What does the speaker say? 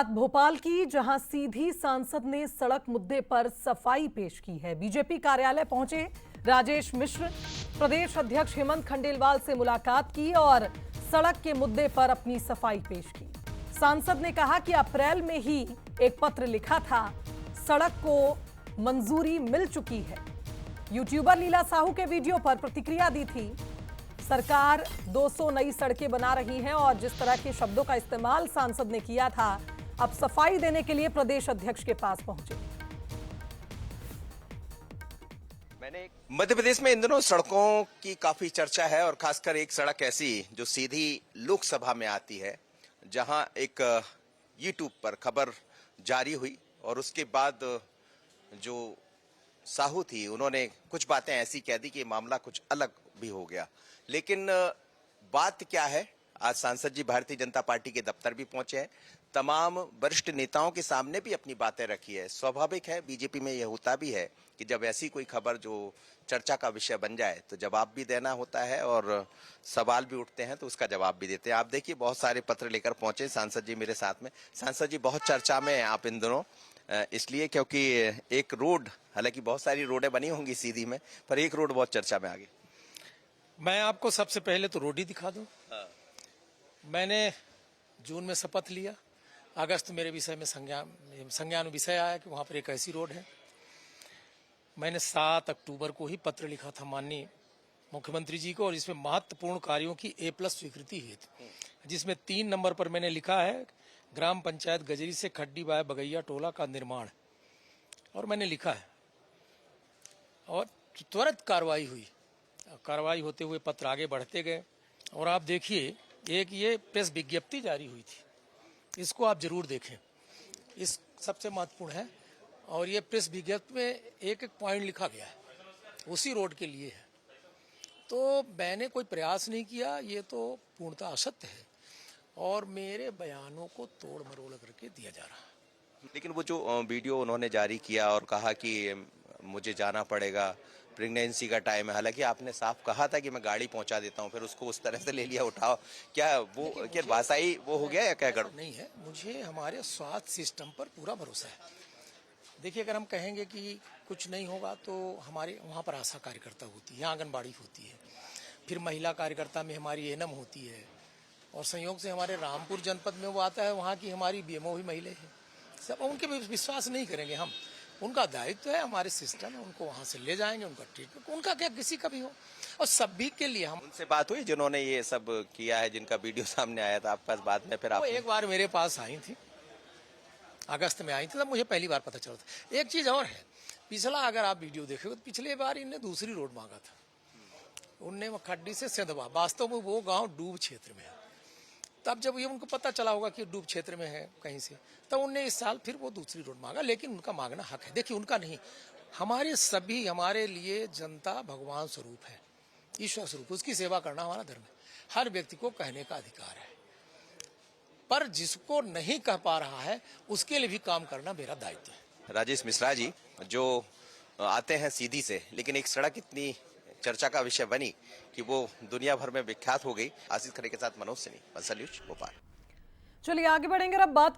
बात भोपाल की, जहां सीधी सांसद ने सड़क मुद्दे पर सफाई पेश की है। बीजेपी कार्यालय पहुंचे राजेश मिश्र, प्रदेश अध्यक्ष हेमंत खंडेलवाल से मुलाकात की और सड़क के मुद्दे पर अपनी सफाई पेश की। सांसद ने कहा कि अप्रैल में ही एक पत्र लिखा था, सड़क को मंजूरी मिल चुकी है। यूट्यूबर लीला साहू के वीडियो पर प्रतिक्रिया दी थी। सरकार 200 नई सड़कें बना रही है और जिस तरह के शब्दों का इस्तेमाल सांसद ने किया था, अब सफाई देने के लिए प्रदेश अध्यक्ष के पास पहुंचे। मध्य प्रदेश में इन दिनों सड़कों की काफी चर्चा है और खासकर एक सड़क ऐसी जो सीधी लोकसभा में आती है, जहां एक यूट्यूब पर खबर जारी हुई और उसके बाद जो साहू थी उन्होंने कुछ बातें ऐसी कह दी कि मामला कुछ अलग भी हो गया। लेकिन बात क्या है, आज सांसद जी भारतीय जनता पार्टी के दफ्तर भी पहुंचे हैं, तमाम वरिष्ठ नेताओं के सामने भी अपनी बातें रखी है। स्वाभाविक है, बीजेपी में यह होता भी है कि जब ऐसी कोई खबर जो चर्चा का विषय बन जाए तो जवाब भी देना होता है और सवाल भी उठते हैं तो उसका जवाब भी देते हैं। आप देखिए, बहुत सारे पत्र लेकर पहुंचे सांसद जी मेरे साथ में। सांसद जी, बहुत चर्चा में आप इन दिनों, इसलिए क्योंकि एक रोड, हालांकि बहुत सारी रोडें बनी होंगी सीधी में, पर एक रोड बहुत चर्चा में आ गई। मैं आपको सबसे पहले तो रोड ही दिखा दूं। मैंने जून में शपथ लिया, अगस्त मेरे विषय में संज्ञान विषय आया कि वहां पर एक ऐसी रोड है। मैंने 7 अक्टूबर को ही पत्र लिखा था माननीय मुख्यमंत्री जी को और इसमें महत्वपूर्ण कार्यों की A+ स्वीकृति हुई थी, जिसमें 3 नंबर पर मैंने लिखा है ग्राम पंचायत गजरी से खड्डी बाय बगैया टोला का निर्माण, और मैंने लिखा है और त्वरित कार्रवाई हुई। कार्रवाई होते हुए पत्र आगे बढ़ते गए और आप देखिए, एक ये प्रेस विज्ञप्ति जारी हुई थी, इसको आप जरूर देखें, इस सबसे महत्वपूर्ण है। और ये प्रेस विज्ञप्ति में एक एक पॉइंट लिखा गया है, उसी रोड के लिए है। तो मैंने कोई प्रयास नहीं किया, ये तो पूर्णतः असत्य है और मेरे बयानों को तोड़ मरोड़ करके दिया जा रहा है। लेकिन वो जो वीडियो उन्होंने जारी किया और कहा कि मुझे जाना पड़ेगा, प्रेगनेंसी का टाइम है, हालांकि आपने साफ कहा था कि मैं गाड़ी पहुंचा देता हूं, फिर उसको उस तरह से ले लिया, उठाओ, क्या वो क्या भाषाई वो हो गया या क्या गड़बड़? नहीं है, मुझे हमारे स्वास्थ्य सिस्टम पर पूरा भरोसा है। देखिए, अगर हम कहेंगे कि कुछ नहीं होगा तो हमारे वहाँ पर आशा कार्यकर्ता होती है, आंगनबाड़ी होती है, फिर महिला कार्यकर्ता में हमारी एनम होती है और संयोग से हमारे रामपुर जनपद में वो आता है, वहाँ की हमारी बीएमओ भी महिला है। सब उनके विश्वास नहीं करेंगे हम, उनका दायित्व है, हमारे सिस्टम है, उनको वहाँ से ले जाएंगे, उनका ट्रीटमेंट, उनका क्या किसी का भी हो, और सभी के लिए हम। उनसे बात हुई जिन्होंने ये सब किया है, जिनका वीडियो सामने आया था आपके पास बाद में? फिर आप एक बार मेरे पास आई थी, अगस्त में आई थी, तब मुझे पहली बार पता चला था। एक चीज और है, पिछला अगर आप वीडियो देखोगे तो पिछले बार इनने दूसरी रोड मांगा था, उनने खड्डी से सेंधवा, वास्तव में वो गांव डूब क्षेत्र में है। तब जब ये उनको पता चला होगा कि डूब क्षेत्र में है कहीं से, तब उनने इस साल फिर वो दूसरी रोड मांगा। लेकिन उनका मांगना हक है, देखिए उनका नहीं, हमारे सभी, हमारे लिए जनता भगवान स्वरूप है, ईश्वर स्वरूप, उसकी सेवा करना हमारा धर्म है। हर व्यक्ति को कहने का अधिकार है, पर जिसको नहीं कह पा रहा है उसके लिए भी काम करना मेरा दायित्व है। राजेश मिश्रा जी जो आते हैं सीधी से, लेकिन एक सड़क इतनी चर्चा का विषय बनी कि वो दुनिया भर में विख्यात हो गई। आशीष खरे के साथ मनोज सिन्हा, बंसल न्यूज, भोपाल। चलिए आगे बढ़ेंगे, अब बात